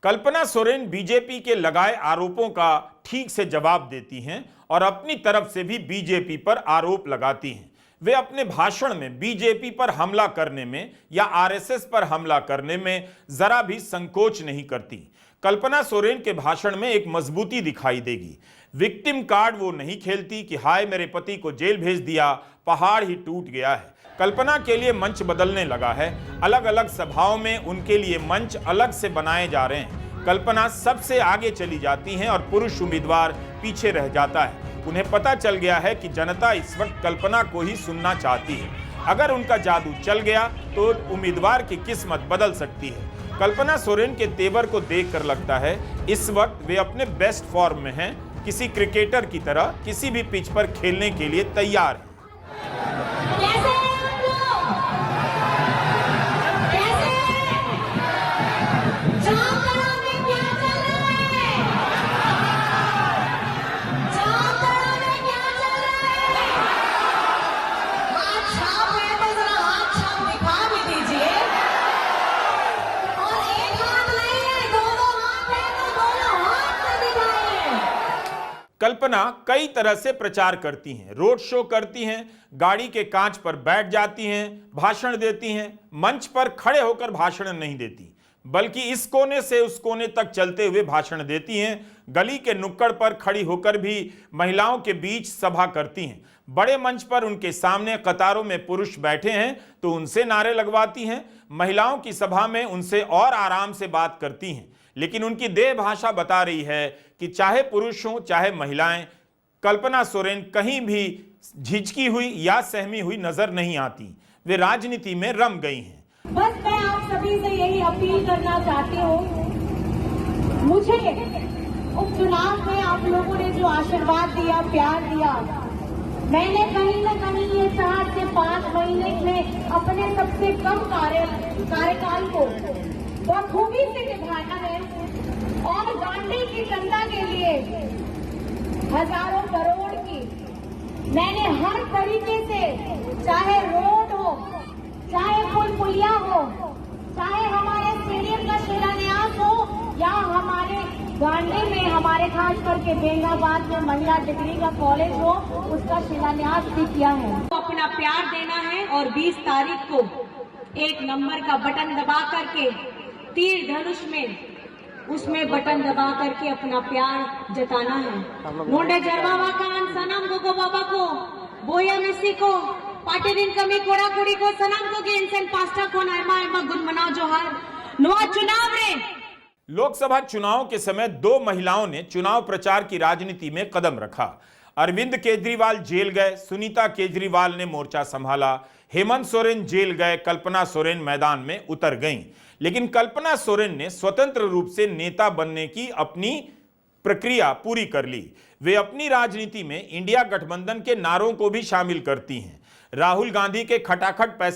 Kalpana Soren BJP के लगाए आरोपों का ठीक से जवाब देती हैं और अपनी तरफ से भी बीजेपी पर आरोप लगाती हैं। वे अपने भाषण में बीजेपी पर हमला करने में या आरएसएस पर हमला करने में जरा भी संकोच नहीं करती। कल्पना सोरेन के भाषण में एक मजबूती दिखाई देगी। विक्टिम कार्ड वो नहीं खेलती कि हाय मेरे पति को जेल भेज दिया, पहाड़ ही टूट गया है। कल्पना के लिए मंच बदलने लगा है। अलग अलग सभाओं में उनके लिए मंच अलग से बनाए जा रहे हैं। कल्पना सबसे आगे चली जाती हैं और पुरुष उम्मीदवार पीछे रह जाता है। उन्हें पता चल गया है कि जनता इस वक्त कल्पना को ही सुनना चाहती है। अगर उनका जादू चल गया तो उम्मीदवार की किस्मत बदल सकती है। कल्पना सोरेन के तेवर को देखकर लगता है इस वक्त वे अपने बेस्ट फॉर्म में हैं। किसी क्रिकेटर की तरह किसी भी पिच पर खेलने के लिए तैयार हैं। कल्पना कई तरह से प्रचार करती हैं, रोड शो करती हैं, गाड़ी के कांच पर बैठ जाती हैं, भाषण देती हैं। मंच पर खड़े होकर भाषण नहीं देती, बल्कि इस कोने से उस कोने तक चलते हुए भाषण देती हैं। गली के नुक्कड़ पर खड़ी होकर भी महिलाओं के बीच सभा करती हैं। बड़े मंच पर उनके सामने कतारों में पुरुष बैठे हैं तो उनसे नारे लगवाती हैं। महिलाओं की सभा में उनसे और आराम से बात करती हैं। लेकिन उनकी देह भाषा बता रही है कि चाहे पुरुष हों चाहे महिलाएं, कल्पना सोरेन कहीं भी झिझकी हुई या सहमी हुई नजर नहीं आती। वे राजनीति में रम गई हैं। बस मैं आप सभी से यही अपील करना चाहती हूँ, मुझे उपचुनाव में आप लोगों ने जो आशीर्वाद दिया, प्यार दिया, मैंने कहीं न कहीं ये 4 से 5 महीने में अपने सबसे कम कार्यकाल को बखूबी से निभाया है और गांधी की जनता के लिए हजारों करोड़ की मैंने हर तरीके से, चाहे रोड हो, चाहे पुल पुलिया हो, चाहे हमारे स्टेडियम का शिलान्यास हो या हमारे गांधी में हमारे खास करके बेंगाबाद में महिला डिग्री का कॉलेज हो, उसका शिलान्यास भी किया है। तो अपना प्यार देना है और 20 तारीख को 1 नंबर का बटन दबा करके तीर धनुष में उसमें बटन दबा करके अपना प्यार जताना है। मोंडे जरवावा कान सनम गोगो बाबा को, बोया मिसी को, पाटेरिन कमी कोड़ा कुड़ी को सनम को गेंसन पास्टा को नायमा गुन मनाओ जोहार नवा चुनाव रे। लोकसभा चुनाव के समय 2 महिलाओं ने चुनाव प्रचार की राजनीति में कदम रखा। अरविंद केजरीवाल जेल गए, सुनीता केजरीवाल ने मोर्चा संभाला। हेमंत सोरेन जेल गए, कल्पना सोरेन मैदान में उतर गईं। लेकिन कल्पना सोरेन ने स्वतंत्र रूप से नेता बनने की अपनी प्रक्रिया पूरी कर ली। वे अपनी राजनीति में इंडिया गठबंधन के नारों को भी शामिल करती हैं। राहुल गांधी के खटाखट पैसे